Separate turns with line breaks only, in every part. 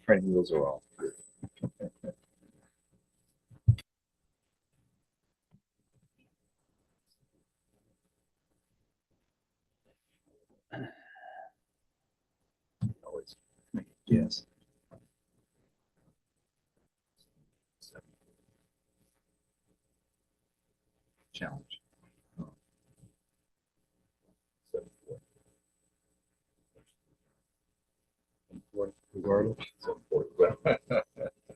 Training wheels are off. Always make a guess. Challenge. Regardless.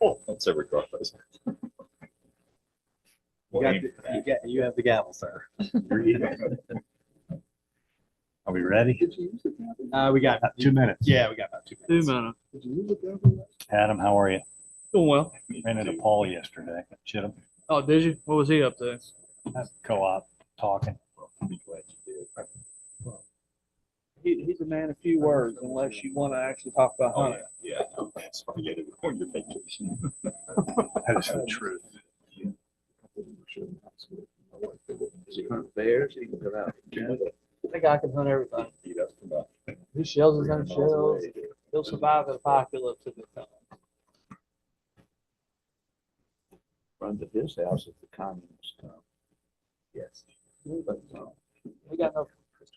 Oh, that's a regardless.
You have the gavel, sir.
Are we ready?
We got
2 minutes.
Yeah, we got about 2 minutes.
2 minutes.
Adam, how are you?
Doing well.
Ran into Paul yesterday. Chittum.
Oh, did you? What was he up to?
Co-op talking.
I'm glad you did.
He's a man of few words unless you want to actually talk about
Oh,
hunting.
yeah, no, that's why you had to go on your vacation.
That is the truth.
Bears, he can come out.
That guy can hunt everything.
He does come out.
He shells his own shells. He'll survive at a 5 kilo to the time.
Run to his house if the communists come. Yes.
We got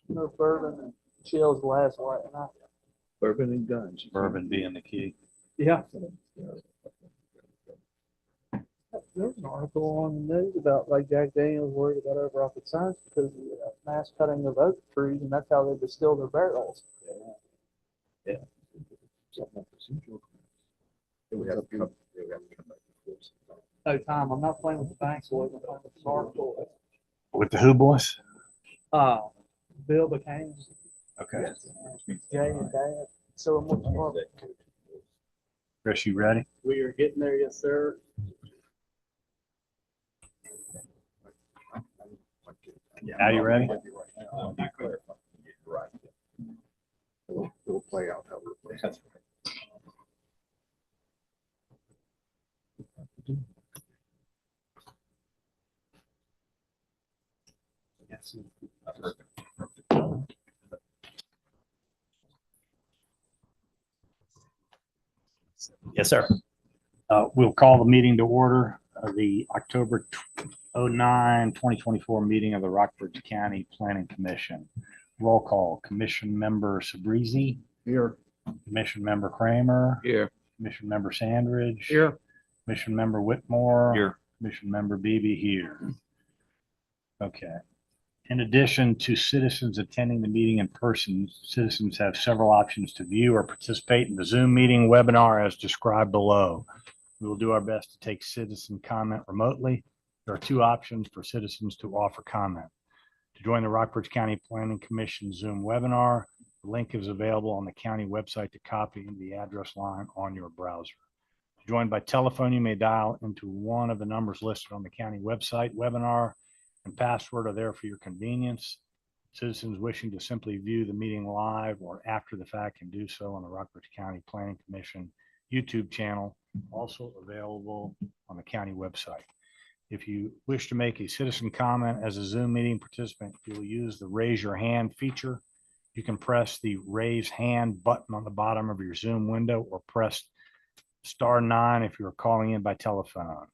no bourbon and shells last night.
Bourbon and guns.
Bourbon being the key.
Yeah. There's an article on the news about like Jack Daniels worried about over-rocket science because of the mass cutting of oak trees, and that's how they distill their barrels.
Yeah. We have to come back to this.
No, Tom, I'm not playing with the bank boys. I'm playing with the smart boys.
With the Who boys?
Bill became
Okay.
Jay and Dad. So I'm looking for.
Chris, you ready?
We are getting there, yes, sir.
Now you ready?
Right. It'll play out however it plays.
Yes.
Yes, sir. We'll call the meeting to order. The October 2024 meeting of the Rockbridge County Planning Commission. Roll call. Commission member Sabrizi.
Here.
Commission member Kramer.
Here.
Commission member Sandridge.
Here.
Commission member Whitmore.
Here.
Commission member Beebe here. Okay. In addition to citizens attending the meeting in person, citizens have several options to view or participate in the Zoom meeting webinar as described below. We will do our best to take citizen comment remotely. There are 2 options for citizens to offer comment. To join the Rockbridge County Planning Commission Zoom webinar, the link is available on the county website to copy into the address line on your browser. To join by telephone, you may dial into one of the numbers listed on the county website. Webinar and password are there for your convenience. Citizens wishing to simply view the meeting live or after the fact can do so on the Rockbridge County Planning Commission YouTube channel, also available on the county website. If you wish to make a citizen comment as a Zoom meeting participant, you will use the raise your hand feature. You can press the raise hand button on the bottom of your Zoom window or press *9 if you're calling in by telephone.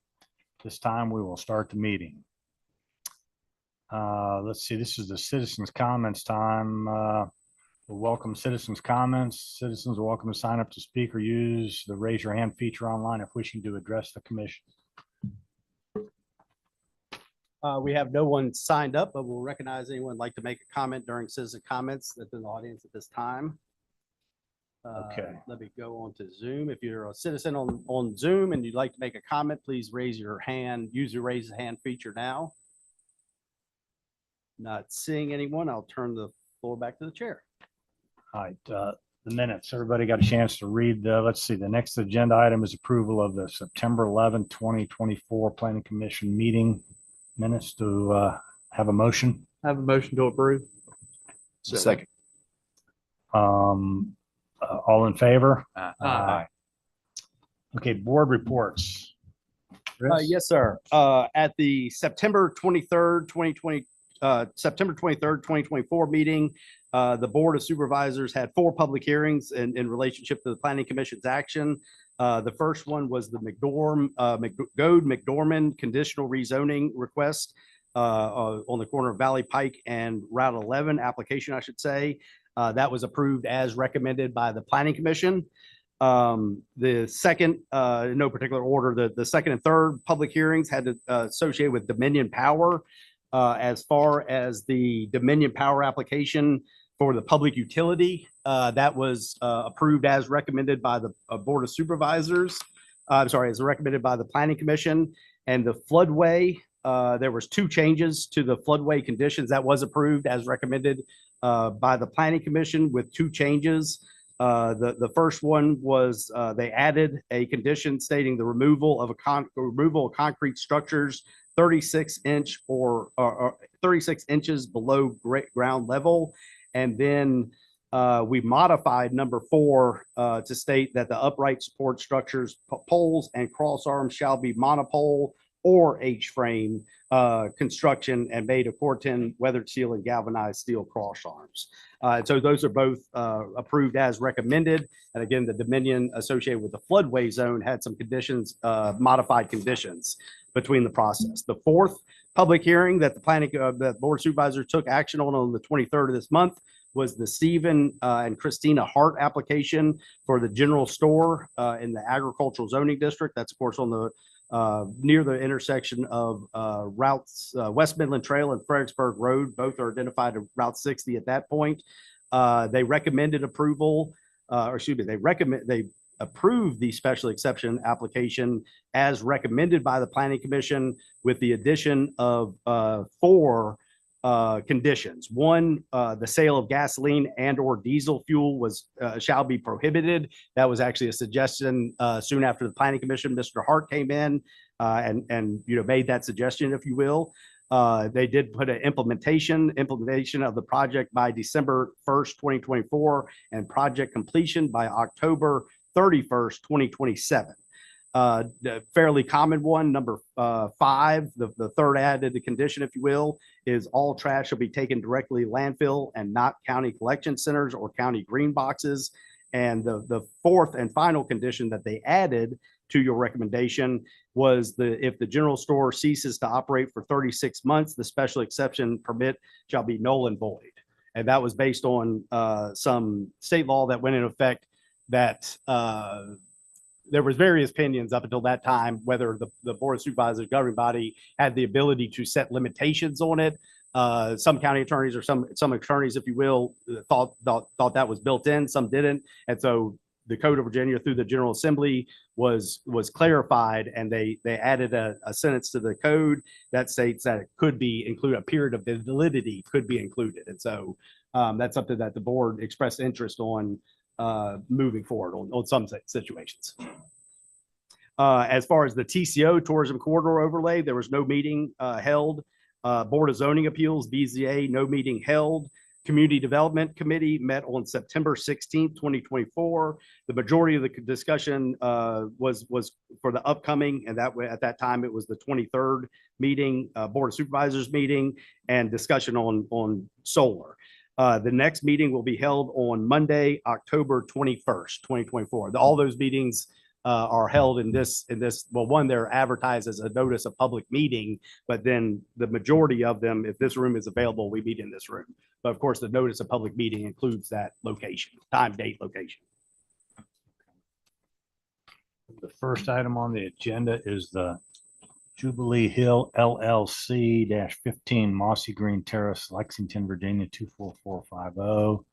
This time we will start the meeting. Let's see, this is the citizens comments time. We'll welcome citizens comments. Citizens are welcome to sign up to speak or use the raise your hand feature online if wishing to address the commission.
We have no one signed up, but we'll recognize anyone who'd like to make a comment during citizen comments that's in the audience at this time.
Okay.
Let me go on to Zoom. If you're a citizen on Zoom and you'd like to make a comment, please raise your hand. Use the raise hand feature now. Not seeing anyone, I'll turn the floor back to the chair.
All right, the minutes. Everybody got a chance to read let's see, the next agenda item is approval of the September 11, 2024 Planning Commission meeting minutes. To have a motion.
I have a motion to approve.
Second.
All in favor?
Aye.
Okay, board reports. Chris?
Yes, sir. At the September 23rd, 2024 meeting, The Board of Supervisors had 4 public hearings in relationship to the Planning Commission's action. The first one was the McDormand conditional rezoning request on the corner of Valley Pike and Route 11 application, I should say. That was approved as recommended by the Planning Commission. The second, in no particular order, the second and third public hearings had to associate with Dominion Power. As far as the Dominion Power application for the public utility, that was approved as recommended by the Board of Supervisors. I'm sorry, as recommended by the Planning Commission. And the floodway, there was 2 changes to the floodway conditions that was approved as recommended by the Planning Commission with 2 changes. The first one was they added a condition stating the removal of concrete structures 36 inches below ground level. And then we modified number 4 to state that the upright support structures, poles and cross arms shall be monopole or H-frame construction and made of Corten weathered steel and galvanized steel cross arms. So those are both approved as recommended. And again, the Dominion associated with the floodway zone had some conditions, modified conditions between the process. The fourth public hearing that the Board of Supervisors took action on the 23rd of this month was the Stephen and Christina Hart application for the general store in the agricultural zoning district. That's of course on the near the intersection of routes West Midland Trail and Fredericksburg Road. Both are identified as Route 60 at that point. They recommended approval, they approved the special exception application as recommended by the Planning Commission with the addition of 4 conditions. 1, the sale of gasoline and or diesel fuel shall be prohibited. That was actually a suggestion soon after the Planning Commission. Mr. Hart came in and made that suggestion, if you will. They did put an implementation of the project by December 1st, 2024, and project completion by October 31st, 2027. The fairly common one, number 5, the third added condition, if you will, is all trash shall be taken directly to landfill and not county collection centers or county green boxes. And the fourth and final condition that they added to your recommendation was if the general store ceases to operate for 36 months, the special exception permit shall be null and void. And that was based on some state law that went in effect that there was various opinions up until that time, whether the Board of Supervisors governing body had the ability to set limitations on it. Some county attorneys or some attorneys, if you will, thought that was built in, some didn't. And so the Code of Virginia through the General Assembly was clarified, and they added a sentence to the code that states that it could be included, a period of validity could be included. And so that's something that the board expressed interest on moving forward on some situations. As far as the TCO, Tourism Corridor Overlay, there was no meeting held. Board of Zoning Appeals, BZA, no meeting held. Community Development Committee met on September 16th, 2024. The majority of the discussion was for the upcoming, and that way at that time it was the 23rd meeting, Board of Supervisors meeting, and discussion on solar. The next meeting will be held on Monday, October 21st, 2024. All those meetings are held in this, well, one, they're advertised as a notice of public meeting, but then the majority of them, if this room is available, we meet in this room. But of course, the notice of public meeting includes that location, time, date, location.
The first item on the agenda is the Jubilee Hill LLC-15 Mossy Green Terrace, Lexington, Virginia 24450.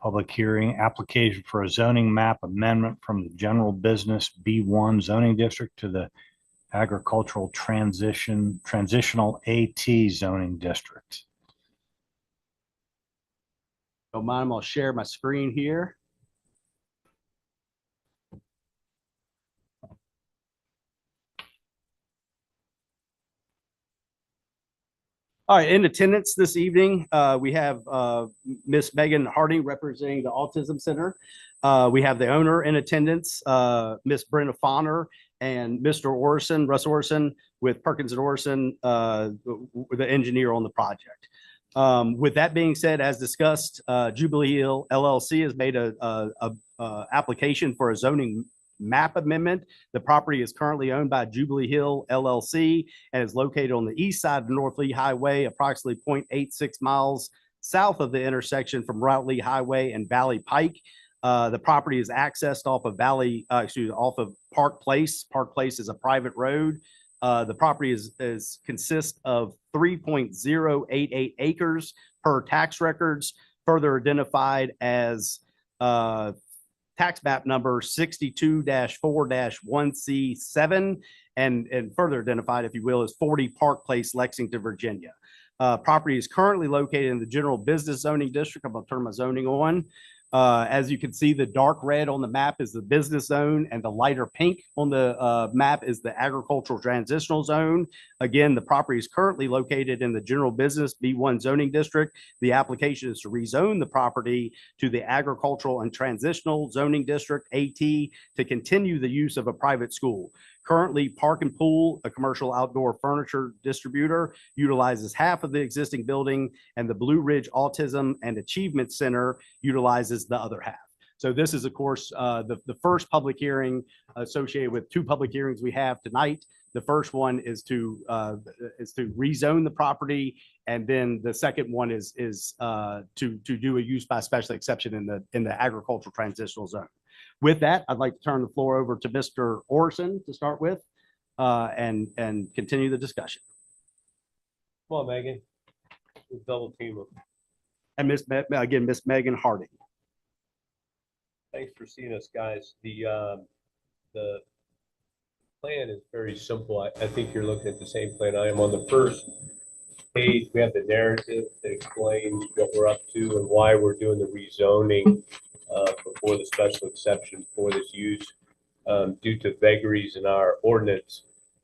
Public hearing, application for a zoning map amendment from the general business B1 zoning district to the agricultural transitional AT zoning district.
Don't mind, I'll share my screen here. All right, in attendance this evening, we have Miss Megan Harding representing the Autism Center. We have the owner in attendance, Miss Brenda Fonner, and Mr. Orson, Russ Orson with Perkins and Orson, the engineer on the project. With that being said, as discussed, Jubilee Hill LLC has made a application for a zoning map amendment. The property is currently owned by Jubilee Hill LLC and is located on the east side of North Lee Highway, approximately 0.86 miles south of the intersection from Route Lee Highway and Valley Pike. The property is accessed off of off of Park Place. Park Place is a private road. The property consists of 3.088 acres per tax records, further identified as tax map number 62-4-1C7, and further identified, if you will, as 40 Park Place, Lexington, Virginia. Property is currently located in the general business zoning district. I'm going to turn my zoning on. As you can see, the dark red on the map is the business zone, and the lighter pink on the map is the agricultural transitional zone. Again, the property is currently located in the general business B1 zoning district. The application is to rezone the property to the agricultural and transitional zoning district, AT, to continue the use of a private school. Currently, Park and Pool, a commercial outdoor furniture distributor, utilizes half of the existing building, and the Blue Ridge Autism and Achievement Center utilizes the other half. So this is, of course, the first public hearing associated with two public hearings we have tonight. The first one is to rezone the property, and then the second one is to do a use by special exception in the agricultural transitional zone. With that, I'd like to turn the floor over to Mr. Orson to start with, and continue the discussion.
Come on, Megan. We'll double team them.
And Miss Megan Harding.
Thanks for seeing us, guys. The plan is very simple. I think you're looking at the same plan I am. On the first page, we have the narrative that explains what we're up to and why we're doing the rezoning before the special exception for this use. Due to vagaries in our ordinance,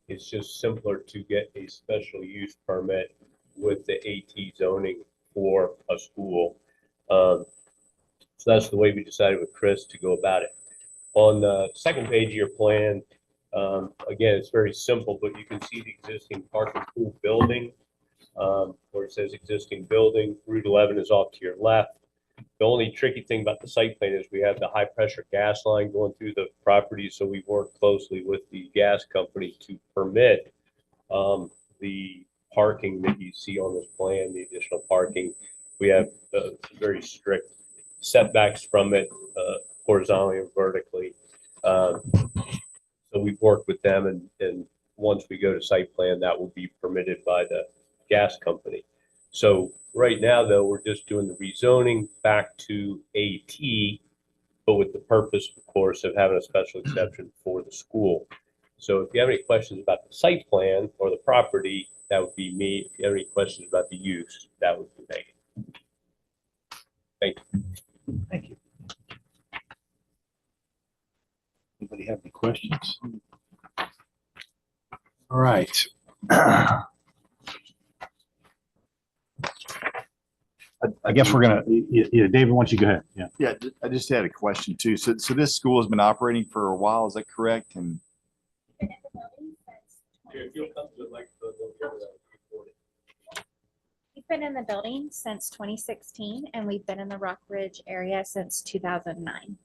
it's just simpler to get a special use permit with the AT zoning for a school. So that's the way we decided with Chris to go about it. On the second page of your plan, again, it's very simple, but you can see the existing Park and Pool building where it says existing building. Route 11 is off to your left. The only tricky thing about the site plan is we have the high pressure gas line going through the property. So we work closely with the gas company to permit the parking that you see on this plan, the additional parking. We have very strict setbacks from it, horizontally and vertically. So we've worked with them, and once we go to site plan, that will be permitted by the gas company. So right now, though, we're just doing the rezoning back to AT, but with the purpose, of course, of having a special exception for the school. So if you have any questions about the site plan or the property, that would be me. If you have any questions about the use, that would be Megan. Thank you.
Thank you. Anybody have any questions? All right. I guess we're gonna, yeah, David, why don't you go ahead? Yeah.
Yeah, I just had a question too. So this school has been operating for a while, is that correct? And
We've been in the building since 2016, and we've been in the Rockbridge area since 2009.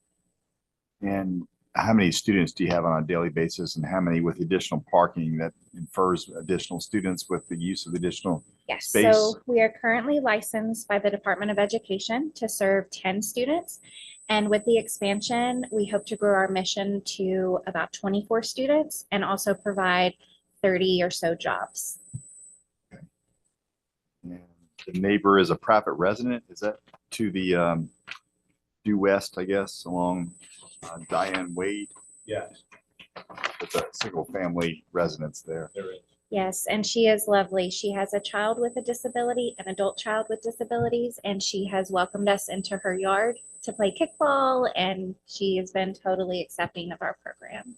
and how many students do you have on a daily basis, and how many with additional parking that infers additional students with the use of additional?
Yes,
Space.
so we are currently licensed by the Department of Education to serve 10 students. And with the expansion, we hope to grow our mission to about 24 students and also provide 30 or so jobs.
And the neighbor is a private resident, is that to the due west, I guess, along Diane Wade?
Yes,
It's a single family residence there.
there is.
Yes, and she is lovely. She has a child with a disability, an adult child with disabilities, and she has welcomed us into her yard to play kickball, and she has been totally accepting of our program.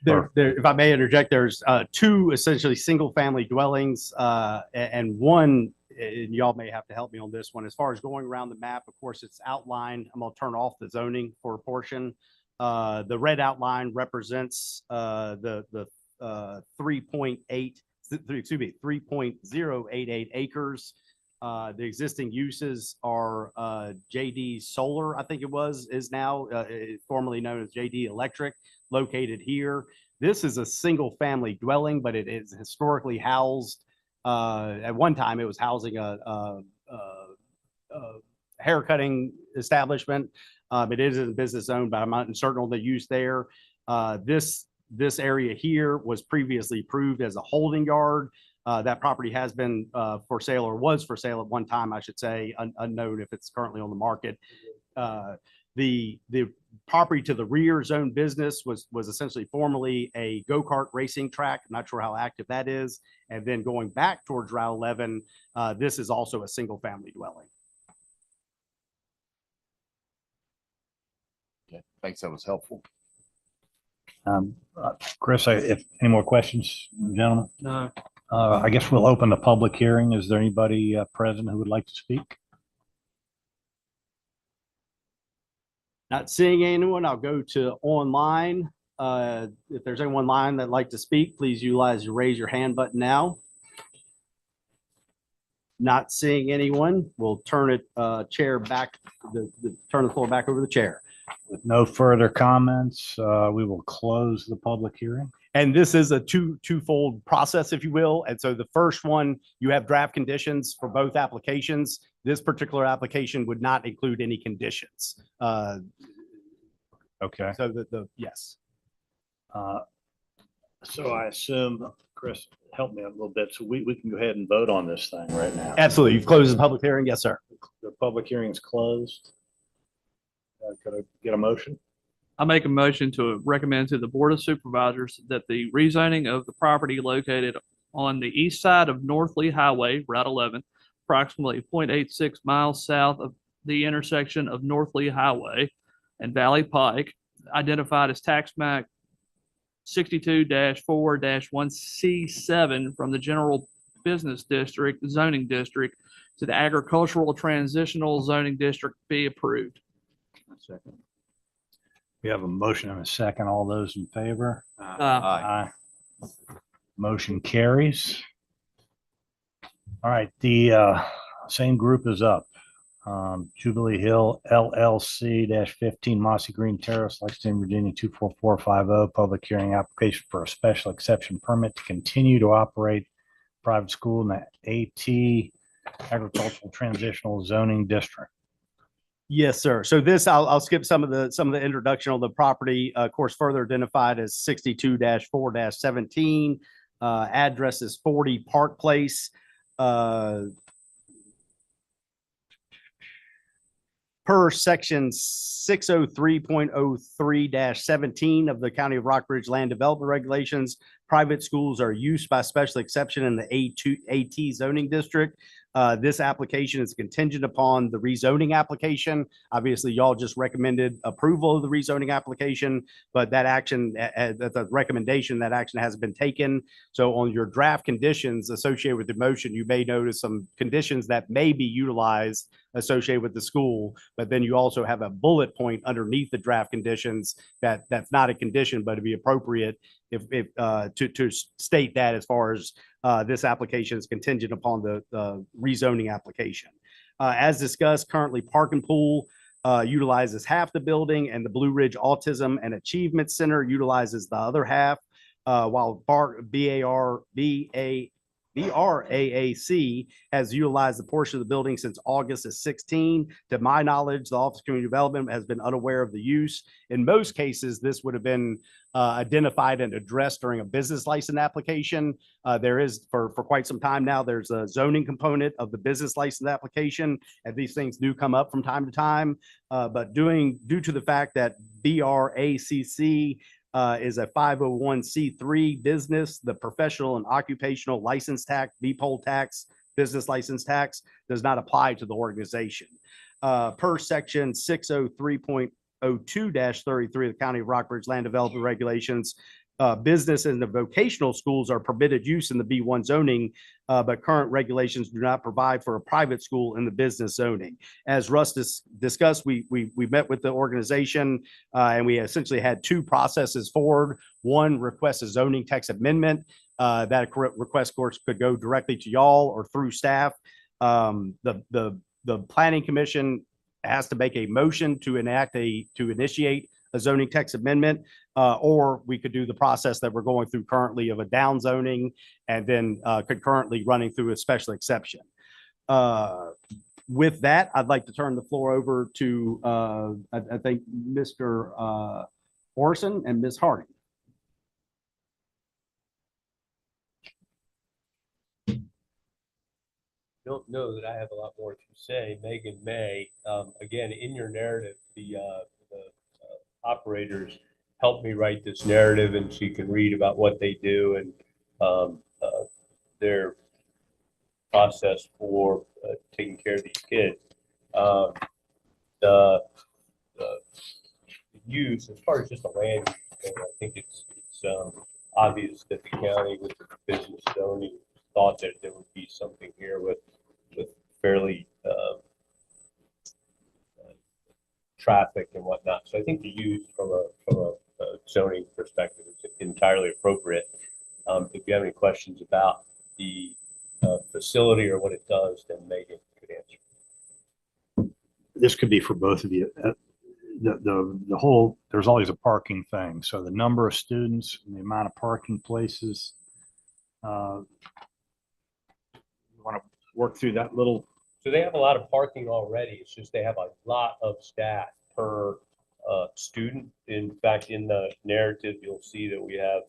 If I may interject, there's two essentially single-family dwellings, and one, and y'all may have to help me on this one. As far as going around the map, of course, it's outlined. I'm going to turn off the zoning for a portion. The red outline represents the 3.86 excuse me, 3.088 acres. The existing uses are JD Solar, I think it was, is now formerly known as JD Electric, located here. This is a single family dwelling, but it is historically housed. At one time, it was housing a haircutting establishment. It is in business zone, but I'm not certain on the use there. This area here was previously approved as a holding yard. That property has been for sale, or was for sale at one time, I should say, unknown if it's currently on the market. The property to the rear zone business was essentially formerly a go-kart racing track. I'm not sure how active that is. And then going back towards Route 11, this is also a single family dwelling.
Okay, thanks. That was helpful.
Chris, if any more questions, gentlemen?
No.
I guess we'll open the public hearing. Is there anybody present who would like to speak?
Not seeing anyone, I'll go to online. If there's anyone online that'd like to speak, please utilize the raise your hand button now. Not seeing anyone, we'll turn it chair back, turn the floor back over to the chair.
With no further comments, we will close the public hearing.
And this is a twofold process, if you will. And so the first one, you have draft conditions for both applications. This particular application would not include any conditions.
Okay.
So yes.
So I assume, Chris, help me a little bit. So we can go ahead and vote on this thing right now.
Absolutely. You've closed the public hearing. Yes, sir.
The public hearing is closed. Could I get a motion?
I make a motion to recommend to the Board of Supervisors that the rezoning of the property located on the east side of North Lee Highway, Route 11, approximately 0.86 miles south of the intersection of North Lee Highway and Valley Pike, identified as tax map 62-4-1C7 from the general business district zoning district to the agricultural transitional zoning district be approved.
Second.
We have a motion and a second. All those in favor? Aye. Motion carries. All right, the same group is up. Jubilee Hill LLC-15 Mossy Green Terrace, Lexington, Virginia 24450. Public hearing application for a special exception permit to continue to operate private school in the AT Agricultural Transitional Zoning District.
Yes, sir. So this, I'll skip some of the introduction on the property. Of course, further identified as 62-4-17. Address is 40 Park Place. Per section 603.03-17 of the County of Rockbridge Land Development Regulations, private schools are used by special exception in the AT zoning district. This application is contingent upon the rezoning application. Obviously, y'all just recommended approval of the rezoning application, but that action, that's a recommendation, that action hasn't been taken. So on your draft conditions associated with the motion, you may notice some conditions that may be utilized associated with the school, but then you also have a bullet point underneath the draft conditions that's not a condition, but it'd be appropriate if to state that as far as this application is contingent upon the rezoning application. As discussed, currently Park and Pool utilizes half the building, and the Blue Ridge Autism and Achievement Center utilizes the other half, while BRAAC has utilized the portion of the building since August of 16. To my knowledge, the Office of Community Development has been unaware of the use. In most cases, this would have been identified and addressed during a business license application. There is, for quite some time now, there's a zoning component of the business license application, and these things do come up from time to time. But due to the fact that BRACC is a 501c3 business, the professional and occupational license tax, BPOL tax, business license tax does not apply to the organization. Per section 603.02-33 of the County of Rockbridge Land Development Regulations, business and the vocational schools are permitted use in the B1 zoning, but current regulations do not provide for a private school in the business zoning. As Russ discussed, we met with the organization and we essentially had two processes forward. One, request a zoning text amendment That request, of course, could go directly to y'all or through staff. The planning commission has to make a motion to initiate a zoning text amendment, or we could do the process that we're going through currently of a down zoning and then concurrently running through a special exception. With that, I'd like to turn the floor over to, I think, Mr. Orson and Ms. Harding.
Don't know that I have a lot more to say. Megan may. Again, in your narrative, the operators helped me write this narrative, and she can read about what they do and their process for taking care of these kids. The use, as far as just the land use thing, I think it's obvious that the county with the business zoning thought that there would be something here with fairly traffic and whatnot. So I think the use from a zoning perspective is entirely appropriate. If you have any questions about the facility or what it does, then Megan could answer.
This could be for both of you. The whole, there's always a parking thing. So the number of students and the amount of parking places, you want to work through that little.
So they have a lot of parking already. It's just they have a lot of staff per student. In fact, in the narrative, you'll see that we have,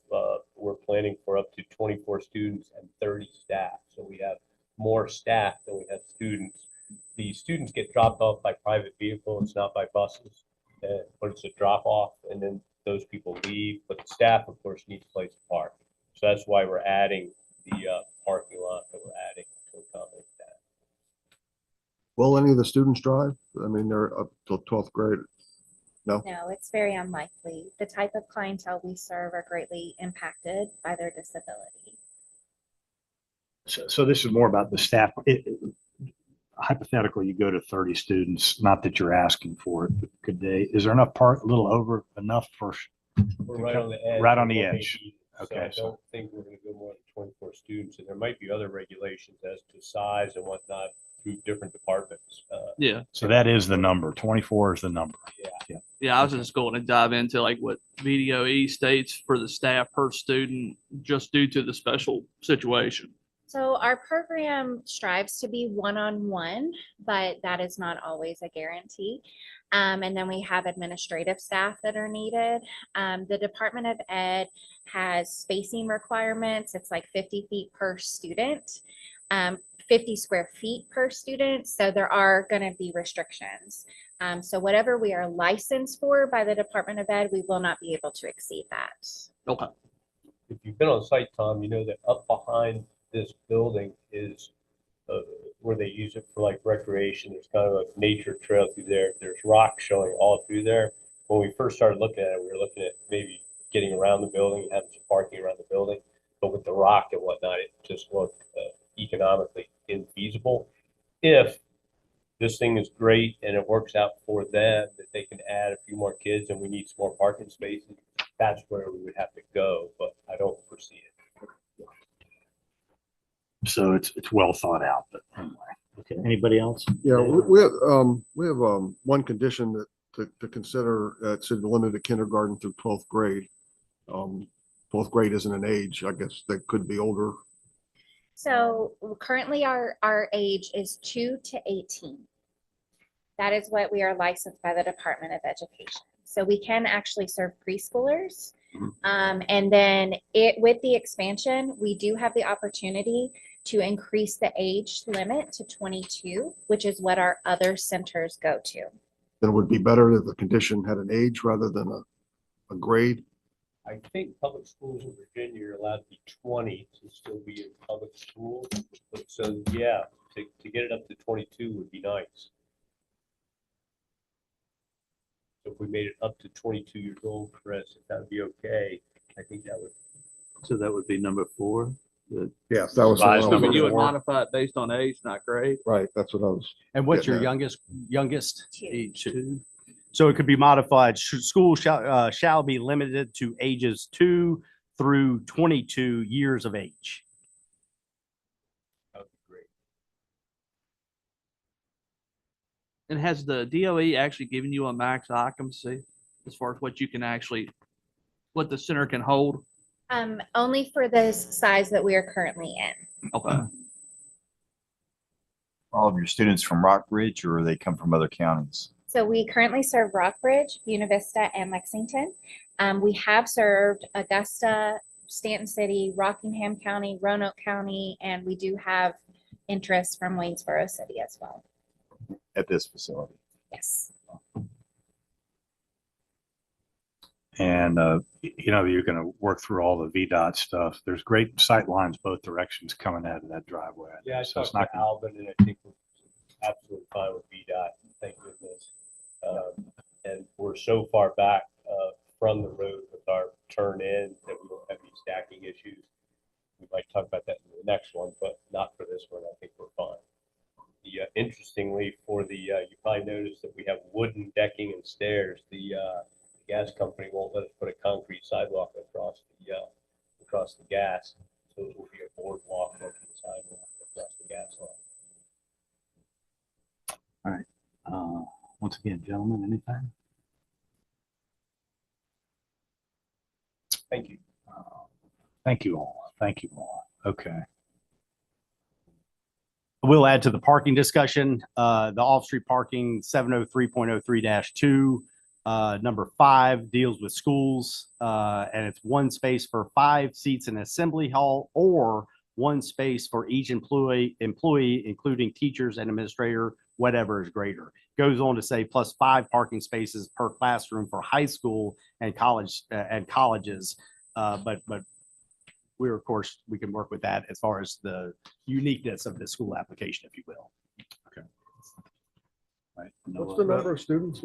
we're planning for up to 24 students and 30 staff. So we have more staff than we have students. The students get dropped off by private vehicle. It's not by buses, but it's a drop off, and then those people leave. But the staff, of course, needs a place to park. So that's why we're adding the parking lot that we're adding to accommodate that.
Will any of the students drive? I mean, they're up till 12th grade. No?
No, it's very unlikely. The type of clientele we serve are greatly impacted by their disability.
So this is more about the staff. Hypothetically, you go to 30 students, not that you're asking for it, but could they, is there enough a little over enough for?
We're right on the edge.
Right on the edge.
So I don't think we're going to go more than 24 students, and there might be other regulations as to size and whatnot through different departments.
Yeah.
So that is the number. 24 is the number.
Yeah, I was just going to dive into like what VDOE states for the staff per student, just due to the special situation.
So our program strives to be one-on-one, but that is not always a guarantee. And then we have administrative staff that are needed. The Department of Ed has spacing requirements. It's like 50 feet per student, 50 square feet per student. So there are going to be restrictions. So whatever we are licensed for by the Department of Ed, we will not be able to exceed that.
Okay.
If you've been on site, Tom, you know that up behind this building is where they use it for like recreation. There's kind of a nature trail through there. There's rocks showing all through there. When we first started looking at it, we were looking at maybe getting around the building and having some parking around the building. But with the rock and whatnot, it just looked economically infeasible. If this thing is great and it works out for them, that they can add a few more kids and we need some more parking spaces, that's where we would have to go. But I don't foresee it.
So it's well thought out, but anyway. Okay. Anybody else?
Yeah, we have one condition that to consider. It's limited to kindergarten through 12th grade. 12th grade isn't an age. I guess they could be older.
So currently our age is 2 to 18. That is what we are licensed by the Department of Education. So we can actually serve preschoolers. And then with the expansion, we do have the opportunity to increase the age limit to 22, which is what our other centers go to.
Then it would be better if the condition had an age rather than a grade.
I think public schools in Virginia are allowed to be 20 to still be in public school. So yeah, to get it up to 22 would be nice. So if we made it up to 22 years old, Chris, if that would be okay, I think that would.
So that would be number 4.
Yeah, that was
Revised
I
number
mean, you would
4.
modify it based on age, not grade.
right. That's what I was.
And what's your
Yeah.
youngest?
2.
Age 2. So it could be modified. School shall be limited to ages 2 through 22 years of age.
That would be great.
And has the DOE actually given you a max occupancy as far as what you can actually, what the center can hold?
Only for the size that we are currently in.
Okay.
All of your students from Rockbridge, or they come from other counties?
So we currently serve Rockbridge, Buena Vista, and Lexington. We have served Augusta, Stanton City, Rockingham County, Roanoke County, and we do have interest from Waynesboro City as well.
At this facility?
Yes.
And, you know, you're going to work through all the VDOT stuff. There's great sight lines both directions coming out of that driveway.
Yeah, I
So it's
talked
not
to Alvin and I think we're absolutely fine with VDOT, thank goodness. And we're so far back from the road with our turn in that we don't have any stacking issues. We might talk about that in the next one, but not for this one. I think we're fine. Interestingly, for the, you probably noticed that we have wooden decking and stairs. The gas company won't let us put a concrete sidewalk across the gas. So it will be a boardwalk up to the sidewalk across the gas line.
Once again, gentlemen, anything?
Thank you.
Thank you all. Thank you all. Okay.
We'll add to the parking discussion, the off-street parking 703.03-2. Number 5 deals with schools, and it's 1 space for 5 seats in assembly hall or 1 space for each employee, including teachers and administrator, whatever is greater. Goes on to say plus 5 parking spaces per classroom for high school and colleges. But we're, of course, we can work with that as far as the uniqueness of the school application, if you will.
Right.
What's the number of students?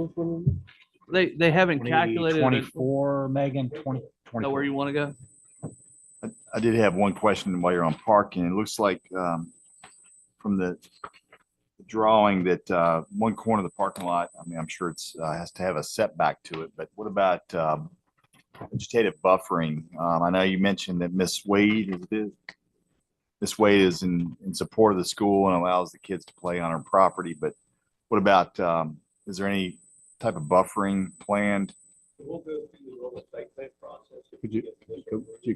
They haven't calculated it.
24, Megan, 20,
Know where you want to go?
I did have one question while you're on parking. It looks like from the drawing that one corner of the parking lot, I mean, I'm sure it's has to have a setback to it, but what about vegetative buffering? I know you mentioned that Miss Wade is in support of the school and allows the kids to play on her property, but what about, is there any type of buffering planned?
We'll go through the normal site plan process.
Could you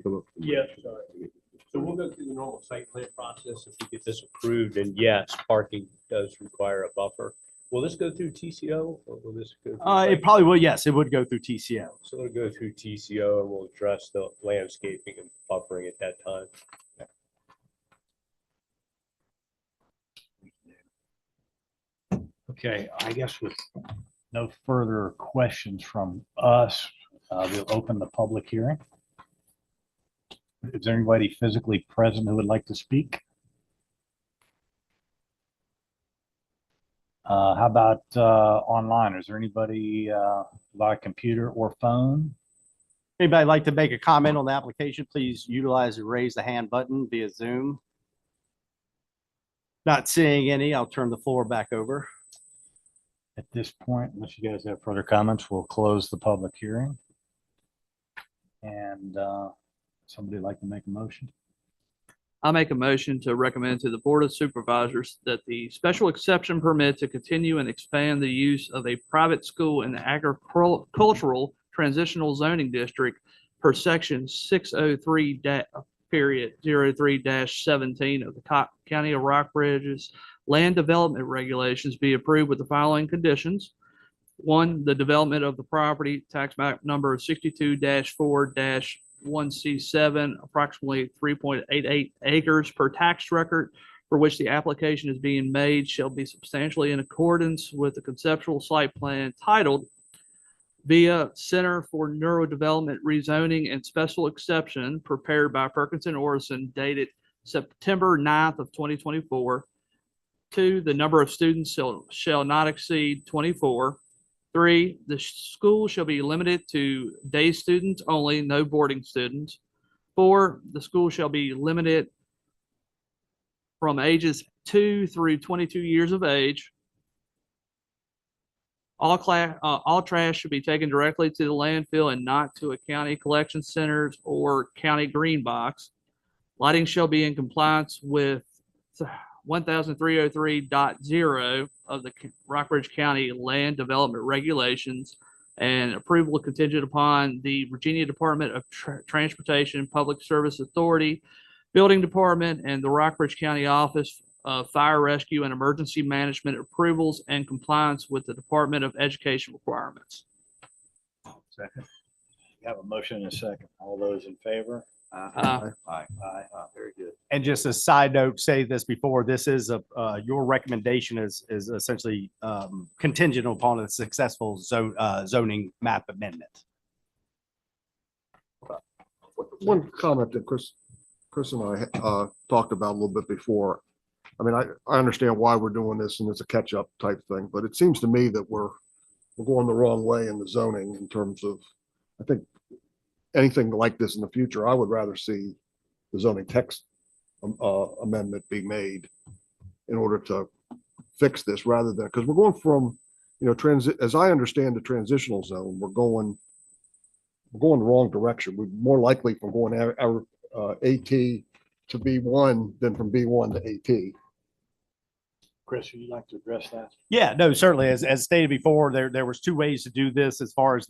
come up?
Yeah, sorry. So we'll go through the normal site plan process if we get this approved, and yes, parking does require a buffer. Will this go through TCO or will this go? through
It probably will. Yes, it would go through TCO.
So it'll go through TCO and we'll address the landscaping and buffering at that time.
Okay, I guess with no further questions from us, we'll open the public hearing. Is there anybody physically present who would like to speak? How about online? Is there anybody via computer or phone?
Anybody like to make a comment on the application, please utilize the raise the hand button via Zoom. Not seeing any, I'll turn the floor back over.
At this point, unless you guys have further comments, we'll close the public hearing. And somebody like to make a motion?
I make a motion to recommend to the Board of Supervisors that the special exception permit to continue and expand the use of a private school in the agricultural transitional zoning district per section 603 period 03-17 of the County of Rockbridge's land development regulations be approved with the following conditions. 1, the development of the property tax map number 62-4-1C7, approximately 3.88 acres per tax record, for which the application is being made, shall be substantially in accordance with the conceptual site plan titled via Center for Neurodevelopment Rezoning and Special Exception, prepared by Perkins and Orison, dated September 9th of 2024. 2, the number of students shall not exceed 24. 3, the school shall be limited to day students only, no boarding students. 4, the school shall be limited from ages 2 through 22 years of age. All trash should be taken directly to the landfill and not to a county collection centers or county green box. Lighting shall be in compliance with 1,303.0 of the Rockbridge County Land Development Regulations, and approval contingent upon the Virginia Department of Transportation Public Service Authority, Building Department, and the Rockbridge County Office of Fire Rescue and Emergency Management approvals and compliance with the Department of Education requirements.
Second. You have a motion and a second. All those in favor?
Uh,
Aye.
Very good.
And just a side note, say this before, this is your recommendation is essentially contingent upon a successful zoning map amendment.
One comment that Chris and I talked about a little bit before. I mean, I understand why we're doing this and it's a catch-up type thing, but it seems to me that we're going the wrong way in the zoning in terms of, I think anything like this in the future, I would rather see the zoning text amendment be made in order to fix this rather than, because we're going from, as I understand the transitional zone, we're going the wrong direction. We're more likely from going our AT to B1 than from B1 to AT.
Chris, would you like to address that?
Yeah, no, certainly. As stated before, there was two ways to do this as far as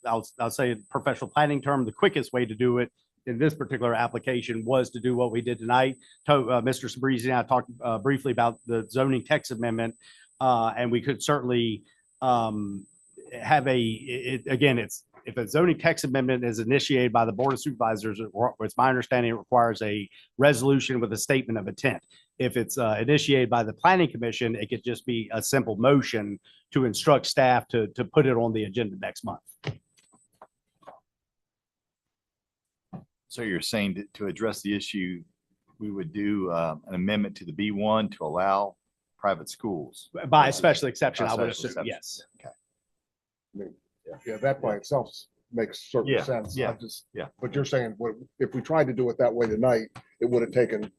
I'll say professional planning term. The quickest way to do it in this particular application was to do what we did tonight. Mr. Sabrizi and I talked briefly about the zoning text amendment, and we could certainly have if a zoning text amendment is initiated by the Board of Supervisors, it's my understanding it requires a resolution with a statement of intent. If it's initiated by the Planning Commission, it could just be a simple motion to instruct staff to put it on the agenda next month.
So you're saying to address the issue, we would do an amendment to the B1 to allow private schools?
By a special exception,
By
I would
special
assume,
exception.
yes.
Yeah, that by itself makes certain
Yeah,
sense.
yeah,
Yeah. But you're saying, if we tried to do it that way tonight, it would have taken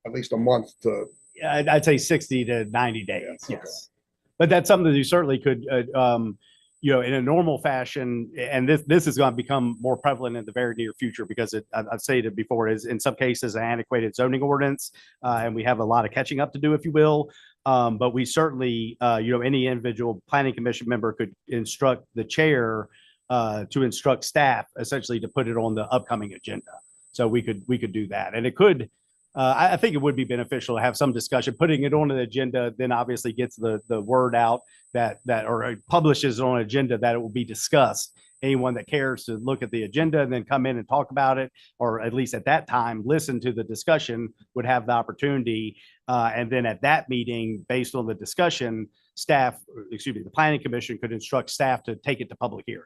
at least a month to.
Yeah, I'd say 60 to 90 days,
Yeah, okay.
yes. But that's something that you certainly could, in a normal fashion, and this is going to become more prevalent in the very near future because I've stated before, is in some cases an antiquated zoning ordinance, and we have a lot of catching up to do, if you will. But we certainly, any individual planning commission member could instruct the chair to instruct staff essentially to put it on the upcoming agenda. So we could do that, and it could. I think it would be beneficial to have some discussion. Putting it on the agenda then obviously gets the word out that or publishes on an agenda that it will be discussed. Anyone that cares to look at the agenda and then come in and talk about it, or at least at that time, listen to the discussion, would have the opportunity. And then at that meeting, based on the discussion, the planning commission could instruct staff to take it to public hearing.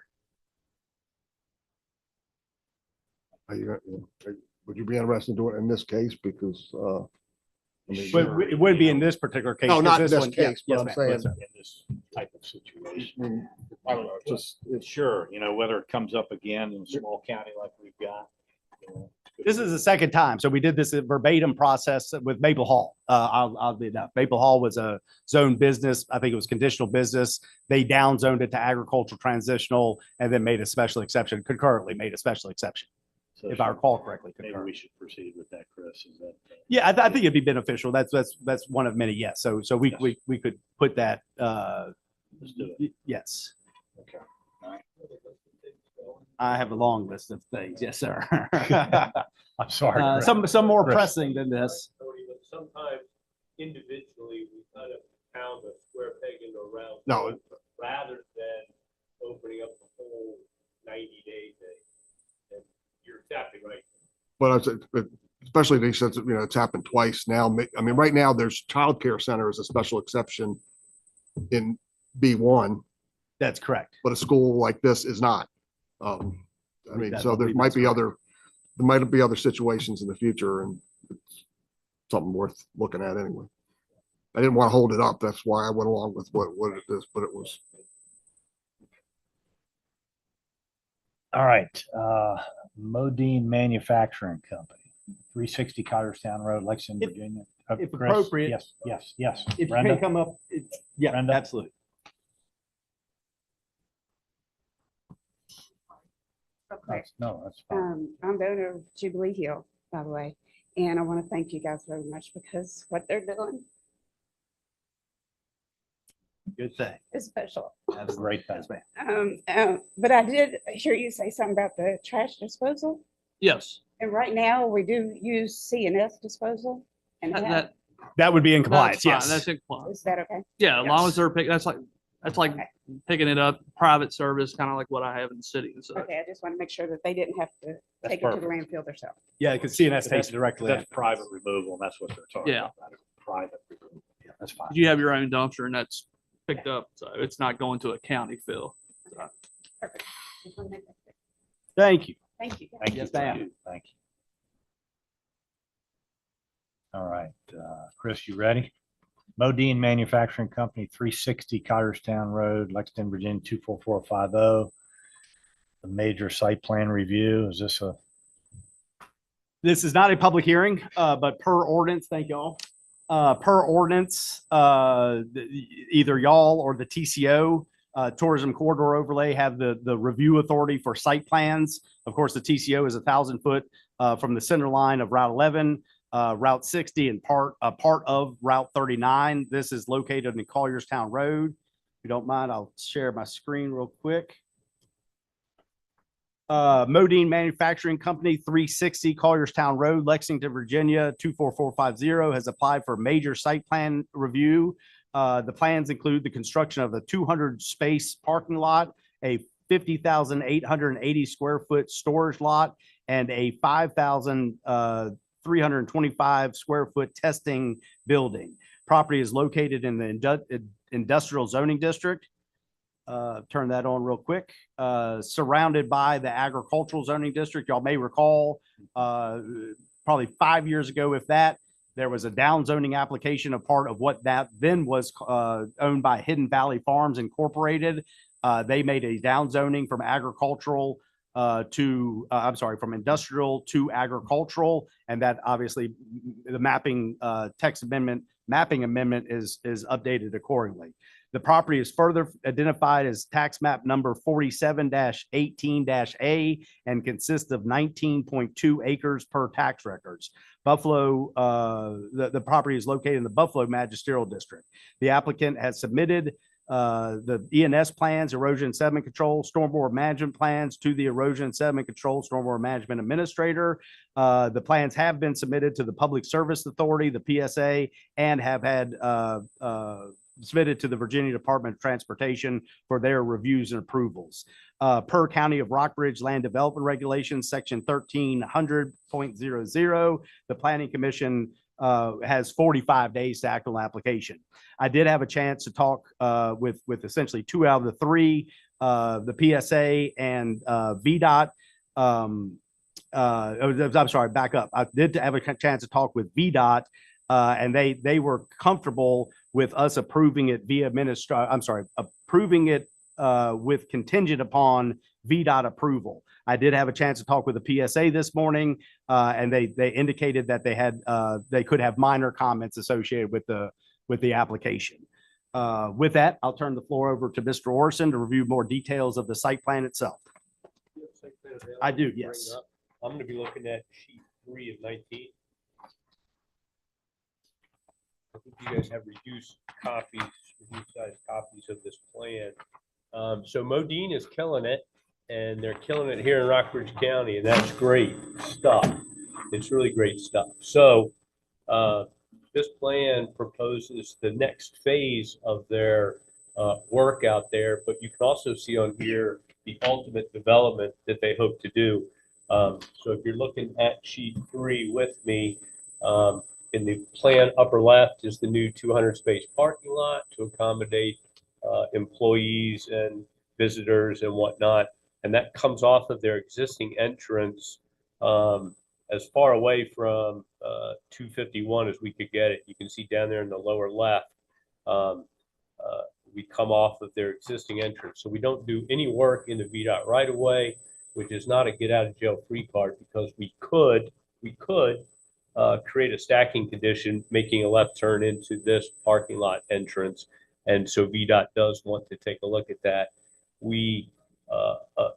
Would you be interested in doing it in this case? Because,
But it would be in this particular case.
No, not in
because
this
one-
case, but
yes,
I'm
ma'am.
saying,
Yes, sir.
In this type of situation.
I mean, I don't know, just,
Sure, whether it comes up again in a small county like we've got.
This is the second time. So we did this verbatim process with Maple Hall. I'll be enough. Maple Hall was a zone business. I think it was conditional business. They downzoned it to agricultural transitional and then made a special exception, concurrently made a special exception,
So
if I recall correctly.
maybe
concurrently.
we should proceed with that, Chris. Is that?
Yeah, I think it'd be beneficial. That's one of many. Yes. So we
Yes.
we could put that.
Let's do it.
Yes,
Okay.
I have a long list of things. Yes, sir.
I'm sorry. Chris.
Some more
Chris.
pressing than this.
Tony, but sometimes individually, we kind of pound a square peg into a round.
No.
hole rather than opening up the whole 90-day thing. And you're exactly right.
but especially since, it's happened twice now. I mean, right now, there's childcare center as a special exception in B1,
That's correct.
but a school like this is not. I mean,
That-
so
I
there
believe
might
that's
be
correct.
there might be other situations in the future, and it's something worth looking at anyway. I didn't want to hold it up. That's why I went along with what it is, but it was.
All right, Modine Manufacturing Company, 360 Cotterstown Road, Lexington,
If-
Virginia.
if
Chris?
appropriate.
Yes.
If you
Brenda?
can come up, yeah,
Brenda?
absolutely.
real quick.
No, that's fine.
I'm the owner of Jubilee Hill, by the way, and I want to thank you guys very much because what they're doing
Good thing.
is special.
That's a great thing.
But I did hear you say something about the trash disposal,
Yes,
and right now we do use C&S disposal. And
that,
have-
that-
That would be in
that's
compliance,
fine.
yes.
That's in compliance.
is that okay?
Yeah, as long
Yes.
as they're pick, that's like
Okay.
picking it up, private service, kind of like what I have in the city and such.
Okay, I just want to make sure that they didn't have to
That's
take it to the
perfect.
landfill themselves.
Yeah, because CNS takes it directly.
That's private removal, and that's what they're talking
Yeah.
about. Private removal. Yeah, that's fine.
You have your own dumpster and that's picked up, so it's not going to a county fill.
Perfect. Just wanna make that clear.
Thank you.
Thank you.
Thank you.
Yes, ma'am.
Thank you. All right, Chris, you ready? Modine Manufacturing Company, 360 Cotterstown Road, Lexington, Virginia, 24450. The major site plan review, is this a,
This is not a public hearing, but per ordinance, thank y'all. Per ordinance, either y'all or the TCO, Tourism Corridor Overlay have the review authority for site plans. Of course, the TCO is 1,000 foot from the center line of Route 11, Route 60 and part of Route 39. This is located in Collierstown Road. If you don't mind, I'll share my screen real quick. Modine Manufacturing Company, 360 Collierstown Road, Lexington, Virginia, 24450 has applied for major site plan review. The plans include the construction of a 200 space parking lot, a 50,880 square foot storage lot, and a 5,325 square foot testing building. Property is located in the industrial zoning district. Turn that on real quick. Surrounded by the agricultural zoning district. Y'all may recall, probably 5 years ago, if that, there was a down zoning application, a part of what that then was owned by Hidden Valley Farms Incorporated. They made a down zoning from agricultural from industrial to agricultural, and that obviously the mapping mapping amendment is updated accordingly. The property is further identified as tax map number 47-18-A and consists of 19.2 acres per tax records. Buffalo, the property is located in the Buffalo Magisterial District. The applicant has submitted the ENS plans, erosion and sediment control, stormwater management plans to the erosion and sediment control stormwater management administrator. The plans have been submitted to the Public Service Authority, the PSA, and have had submitted to the Virginia Department of Transportation for their reviews and approvals. Per County of Rockbridge Land Development Regulations, Section 1300.00, the Planning Commission has 45 days to act on the application. I did have a chance to talk with essentially 2 out of the 3, the PSA and VDOT. I'm sorry, back up. I did have a chance to talk with VDOT, and they were comfortable with us approving it via approving it with contingent upon VDOT approval. I did have a chance to talk with the PSA this morning, and they indicated that they could have minor comments associated with the application. With that, I'll turn the floor over to Mr. Orson to review more details of the site plan itself. I do, yes.
I'm going to be looking at sheet 3 of 19. I think you guys have reduced size copies of this plan. So Modine is killing it, and they're killing it here in Rockbridge County, and that's great stuff. It's really great stuff. So this plan proposes the next phase of their work out there, but you can also see on here the ultimate development that they hope to do. So if you're looking at sheet 3 with me, in the plan upper left is the new 200 space parking lot to accommodate employees and visitors and whatnot. And that comes off of their existing entrance as far away from 251 as we could get it. You can see down there in the lower left, we come off of their existing entrance. So we don't do any work in the VDOT right away, which is not a get out of jail free card, because we could create a stacking condition, making a left turn into this parking lot entrance. And so VDOT does want to take a look at that. We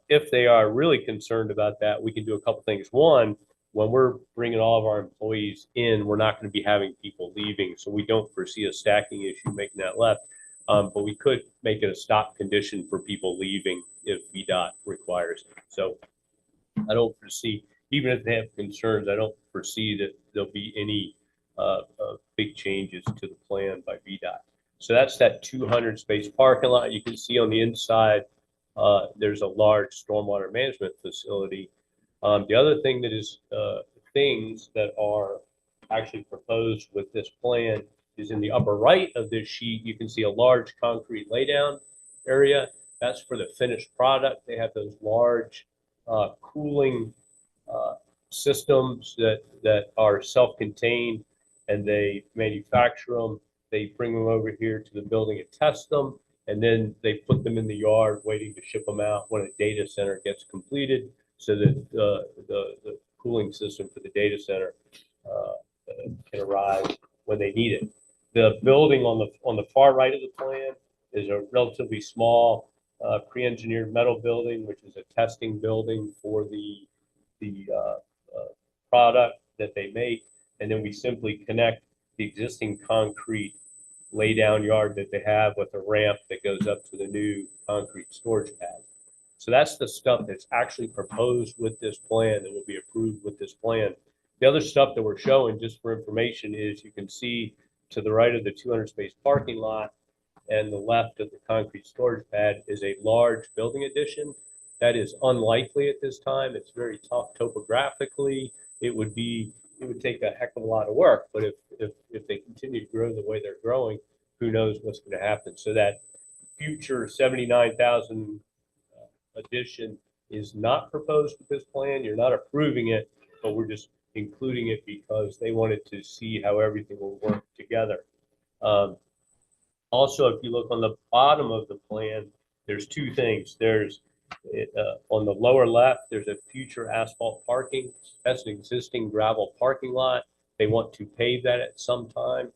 if they are really concerned about that, we can do a couple things. One, when we're bringing all of our employees in, we're not going to be having people leaving, so we don't foresee a stacking issue making that left. But we could make it a stop condition for people leaving if VDOT requires it. So I don't foresee, even if they have concerns, I don't foresee that there'll be any big changes to the plan by VDOT. So that's that 200 space parking lot. You can see on the inside, there's a large stormwater management facility. The other thing that is things that are actually proposed with this plan is in the upper right of this sheet. You can see a large concrete laydown area. That's for the finished product. They have those large cooling systems that are self-contained, and they manufacture them. They bring them over here to the building and test them, and then they put them in the yard waiting to ship them out when a data center gets completed, so that the cooling system for the data center can arrive when they need it. The building on the far right of the plan is a relatively small pre-engineered metal building, which is a testing building for the product that they make, and then we simply connect the existing concrete laydown yard that they have with a ramp that goes up to the new concrete storage pad. So that's the stuff that's actually proposed with this plan that will be approved with this plan. The other stuff that we're showing, just for information, is you can see to the right of the 200 space parking lot and the left of the concrete storage pad is a large building addition. That is unlikely at this time. It's very tough topographically. It would take a heck of a lot of work, but if they continue to grow the way they're growing, who knows what's going to happen. So that future 79,000 addition is not proposed with this plan. You're not approving it, but we're just including it because they wanted to see how everything will work together. Also, if you look on the bottom of the plan, there's two things. There's on the lower left, there's a future asphalt parking. That's an existing gravel parking lot. They want to pave that at some time.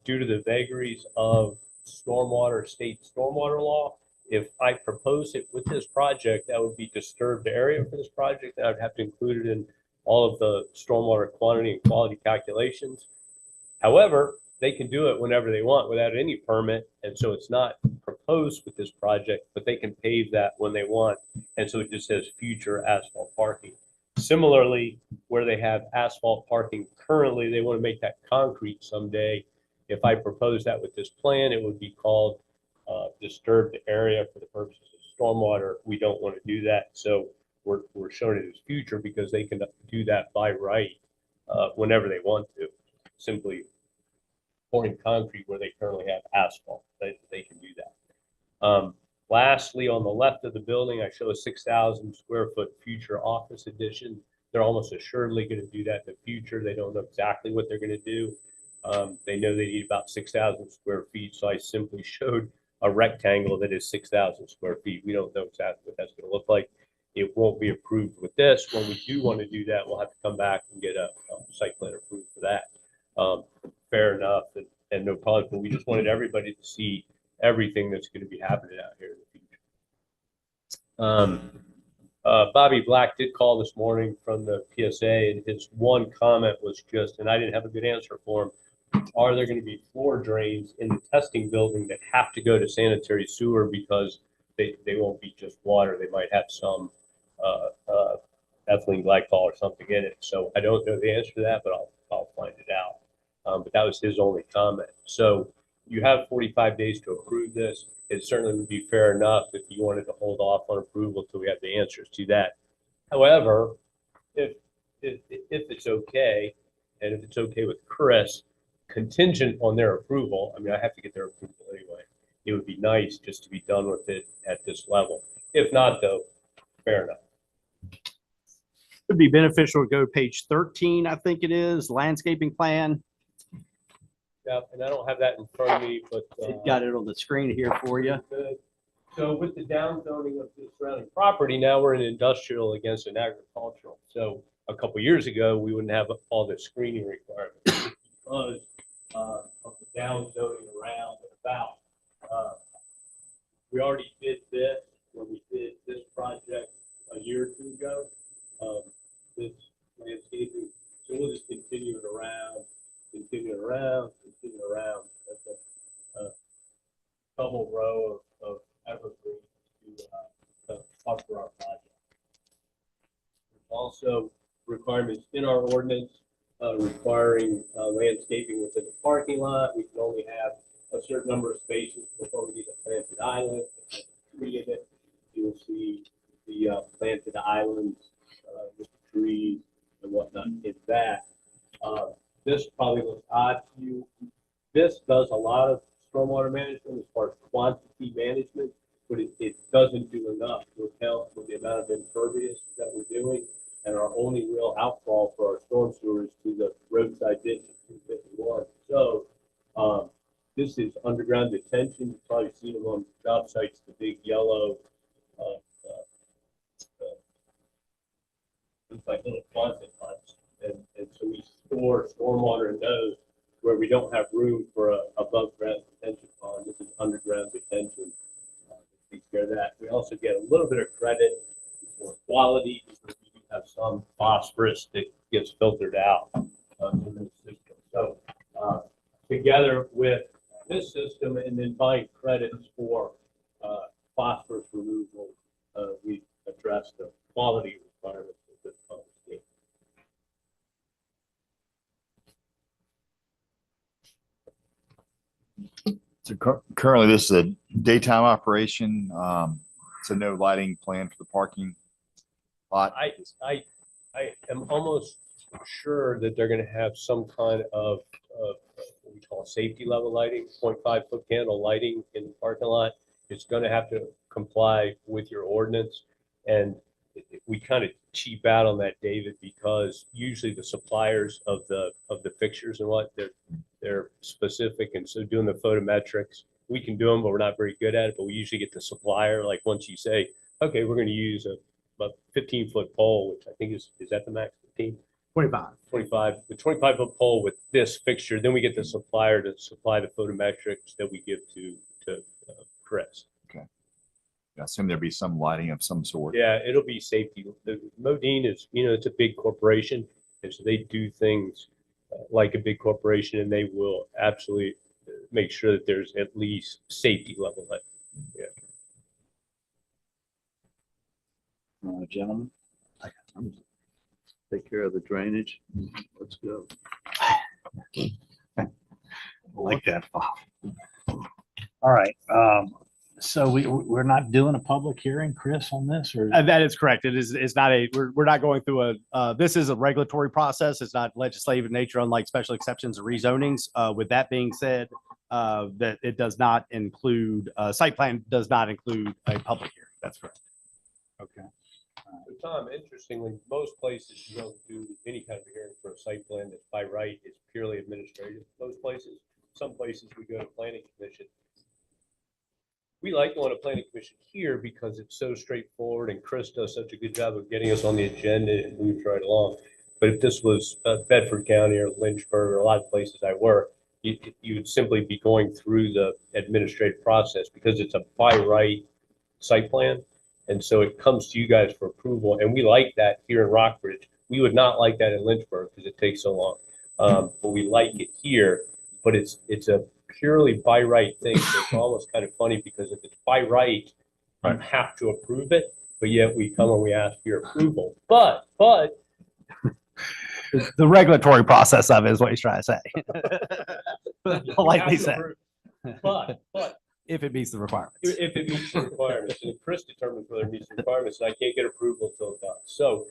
Due to the vagaries of state stormwater law, if I propose it with this project, that would be disturbed area for this project. I would have to include it in all of the stormwater quantity and quality calculations. However, they can do it whenever they want without any permit, and so it's not proposed with this project, but they can pave that when they want, and so it just says future asphalt parking. Similarly, where they have asphalt parking currently, they want to make that concrete someday. If I propose that with this plan, it would be called disturbed area for the purposes of stormwater. We don't want to do that, so we're showing it as future because they can do that by right whenever they want to. Simply pouring concrete where they currently have asphalt, they can do that. Lastly, on the left of the building, I show a 6,000 square foot future office addition. They're almost assuredly going to do that in the future. They don't know exactly what they're going to do. They know they need about 6,000 square feet, so I simply showed a rectangle that is 6,000 square feet. We don't know exactly what that's going to look like. It won't be approved with this. When we do want to do that, we'll have to come back and get a site plan approved for that. Fair enough, and no problem, but we just wanted everybody to see everything that's going to be happening out here in the future. Bobby Black did call this morning from the PSA, and his one comment was just, and I didn't have a good answer for him, are there going to be floor drains in the testing building that have to go to sanitary sewer because they won't be just water? They might have some ethylene glycol or something in it. So I don't know the answer to that, but I'll find it out. But that was his only comment. So you have 45 days to approve this. It certainly would be fair enough if you wanted to hold off on approval until we have the answers to that. However, if it's okay, and if it's okay with Chris, contingent on their approval, I mean, I have to get their approval anyway. It would be nice just to be done with it at this level. If not, though, fair enough.
Would be beneficial to go page 13, I think it is, landscaping plan.
Yeah, and I don't have that in front of me, but
Got it on the screen here for you.
good. So with the downzoning of the surrounding property, now we're in industrial against an agricultural. So a couple years ago, we wouldn't have all the screening requirements because of the downzoning around and about. We already did this when we did this project. also requirements in our ordinance requiring landscaping within the parking lot. We can only have a certain number of spaces before we need a planted island. Three in it. You'll see the planted islands with the trees and whatnot in that. This probably looks odd to you. This does a lot of stormwater management as far as quantity management, but it doesn't do enough to account for the amount of impervious that we're doing. And our only real outfall for our storm sewer is to the roadside ditch of 251. So this is underground detention. You've probably seen them on job sites, the big yellow, looks like little closet pipes. And so we store stormwater in those where we don't have room for a above ground detention pond. This is underground detention. Takes care of that. We also get a little bit of credit for quality because we have some phosphorus that gets filtered out in this system. So together with this system and then buying credits for phosphorus removal, we address the quality requirements of this public scheme.
So currently this is a daytime operation. So no lighting plan for the parking lot.
I am almost sure that they're going to have some kind of what we call safety level lighting, 0.5 foot candle lighting in the parking lot. It's going to have to comply with your ordinance. And we kind of cheap out on that, David, because usually the suppliers of the fixtures and what they're specific. And so doing the photometrics, we can do them, but we're not very good at it. But we usually get the supplier, like once you say, okay, we're going to use a 15-foot pole, which I think is that the max 15? 25, the 25-foot pole with this fixture, then we get the supplier to supply the photometrics that we give to Chris.
Okay. I assume there'll be some lighting of some sort.
Yeah, it'll be safety. The Modine is, it's a big corporation, and so they do things like a big corporation, and they will absolutely make sure that there's at least safety level light. Yeah.
Gentlemen, take care of the drainage. Let's go.
Like that. All right. So we're not doing a public hearing, Chris, on this, or?
That is correct. It's not we're not going through this is a regulatory process. It's not legislative in nature, unlike special exceptions or rezonings. With that being said, that it does not include, site plan does not include a public hearing. That's correct.
Okay.
So Tom, interestingly, most places you don't do any kind of hearing for a site plan that's by right. It's purely administrative. Most places, some places we go to planning commission. We like going to planning commission here because it's so straightforward and Chris does such a good job of getting us on the agenda and moves right along. But if this was Bedford County or Lynchburg or a lot of places I work, you would simply be going through the administrative process because it's a by right site plan. And so it comes to you guys for approval. And we like that here in Rockbridge. We would not like that in Lynchburg because it takes so long. But we like it here, but it's a purely by right thing. So it's almost kind of funny because if it's by right, you have to approve it, but yet we come and we ask for your approval. But
The regulatory process of it is what he's trying to say. Politely said.
But
If it meets the requirements.
if it meets the requirements, and Chris determines whether it meets the requirements, and I can't get approval until it does. So,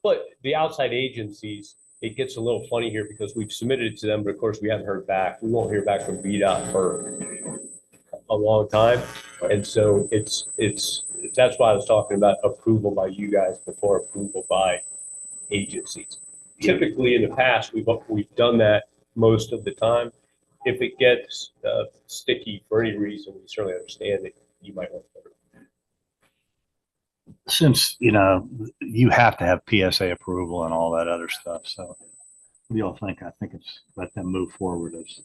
but the outside agencies, it gets a little funny here because we've submitted it to them, but of course we haven't heard back. We won't hear back from VDOT for a long time. And so that's why I was talking about approval by you guys before approval by agencies. Typically in the past, we've done that most of the time. If it gets sticky for any reason, we certainly understand that you might want to.
Since, you have to have PSA approval and all that other stuff. So what do y'all think? I think it's let them move forward as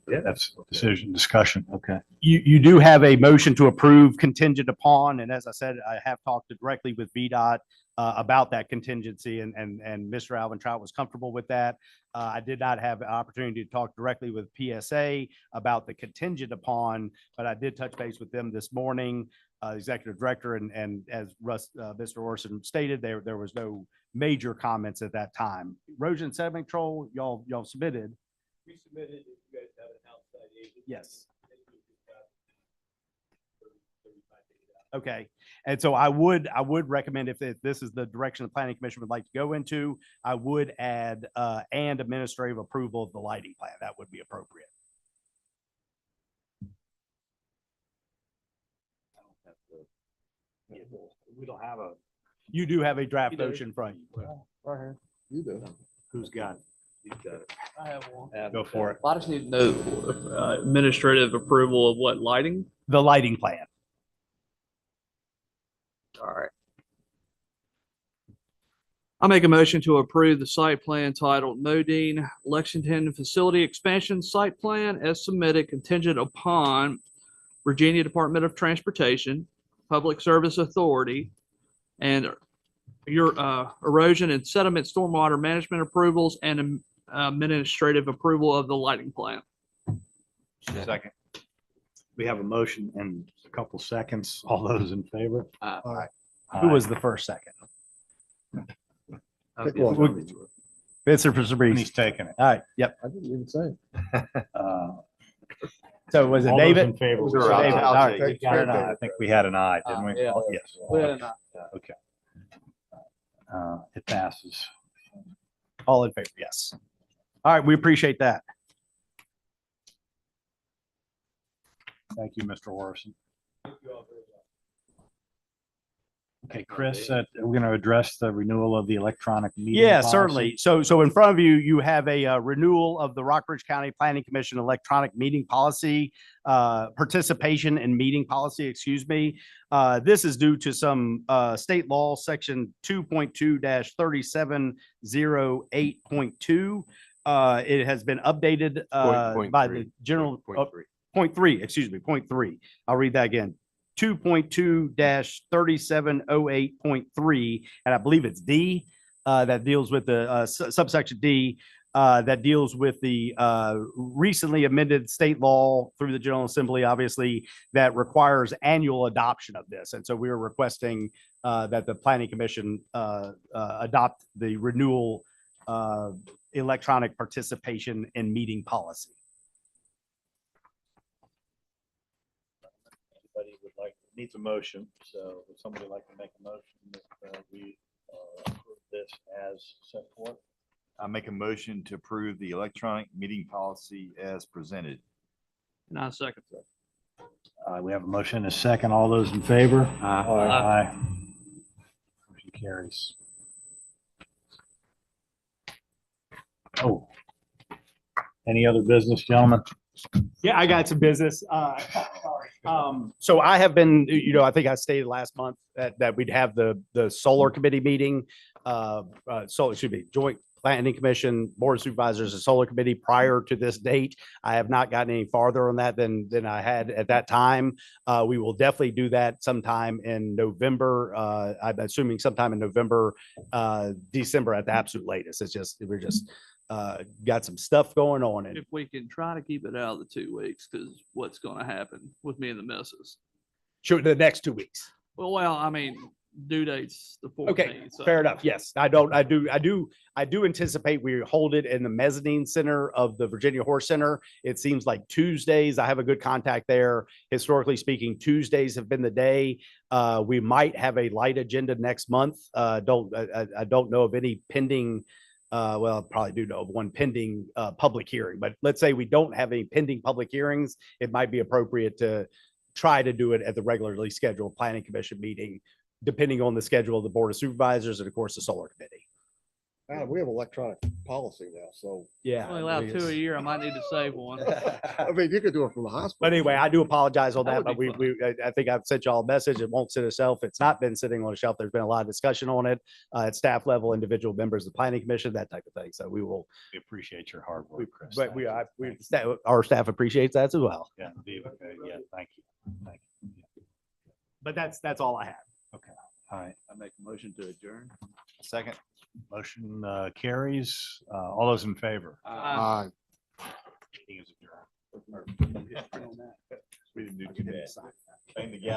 That's discussion. Okay.
You do have a motion to approve contingent upon, and as I said, I have talked directly with VDOT about that contingency, and Mr. Alvin Trout was comfortable with that. I did not have an opportunity to talk directly with PSA about the contingent upon, but I did touch base with them this morning, executive director, and as Mr. Orson stated, there was no major comments at that time. Erosion sediment control, y'all submitted.
We submitted, if you guys have an outside agent.
Yes. Okay, and so I would recommend if this is the direction the planning commission would like to go into, I would add and administrative approval of the lighting plan. That would be appropriate.
We don't have a.
You do have a draft
You do.
motion from you.
Right here. You do.
Who's got it?
You've got it.
I have one.
Go for it.
I just need to know administrative approval of what lighting?
The lighting plan.
All right. I make a motion to approve the site plan titled Modine Lexington Facility Expansion Site Plan as submitted contingent upon Virginia Department of Transportation, Public Service Authority, and your erosion and sediment stormwater management approvals and administrative approval of the lighting plan.
Second. We have a motion in a couple seconds. All those in favor?
Who was the first second?
Pick one.
Mr.
And
Fabrice.
he's taking it.
All right, yep.
I didn't even say.
So was it
All those
David?
in favor?
David,
David,
all
all
right.
right. I think we had an eye, didn't we?
Yeah.
Oh, yes. Okay. It passes.
All in favor, yes. All right, we appreciate that.
Thank you, Mr. Orson. Okay, Chris, we're going to address the renewal of the electronic meeting.
Yeah,
policy.
certainly. So in front of you, you have a renewal of the Rockbridge County Planning Commission electronic meeting policy, participation in meeting policy, excuse me. This is due to some state law, section 2.2-3708.2. It has been updated by the general, point three, excuse me, point three. I'll read that again. 2.2-3708.3, and I believe it's D, that deals with the subsection D, that deals with the recently amended state law through the General Assembly, obviously, that requires annual adoption of this. And so we are requesting that the Planning Commission adopt the renewal electronic participation in meeting policy.
Needs a motion, so would somebody like to make a motion that we approve this as set forth?
I make a motion to approve the electronic meeting policy as presented.
And I second that.
We have a motion and a second. All those in favor?
Aye.
Motion carries. Oh. Any other business, gentlemen?
Yeah, I got some business. So I have been, I think I stated last month that we'd have the solar committee meeting, joint planning commission, board of supervisors, and solar committee prior to this date. I have not gotten any farther on that than I had at that time. We will definitely do that sometime in November. I'm assuming sometime in November, December at the absolute latest. We're just got some stuff going on. And
If we can try to keep it out of the 2 weeks, because what's going to happen with me and the missus?
sure, the next 2 weeks.
Well, I mean, due date's the 14th.
Okay,
so-
fair enough. Yes, I do anticipate we hold it in the mezzanine center of the Virginia Horse Center. It seems like Tuesdays, I have a good contact there. Historically speaking, Tuesdays have been the day. We might have a light agenda next month. I don't know of any pending, well, I probably do know of one pending public hearing, but let's say we don't have any pending public hearings, it might be appropriate to try to do it at the regularly scheduled planning commission meeting, depending on the schedule of the board of supervisors and of course the solar committee.
We have electronic policy now, so,
Yeah.
Only allowed 2 a year. I might need to save one.
I mean, you could do it from the hospital.
But anyway, I do apologize on
That
that,
would
but
be
I think I've sent y'all a message. It won't sit a shelf. It's not been sitting on a shelf. There's been a lot of discussion on it at staff level, individual members of the planning commission, that type of thing. So we will,
We appreciate your hard
we-
work, Chris.
but
Thank you.
our staff appreciates that as well.
Yeah, yeah, thank you. Thank you. Yeah.
But that's all I have.
All right,
I make a motion to adjourn.
Second.
motion carries. All those in favor?
Aye.
Meeting is adjourned.
We didn't do too bad. Bang the gavel.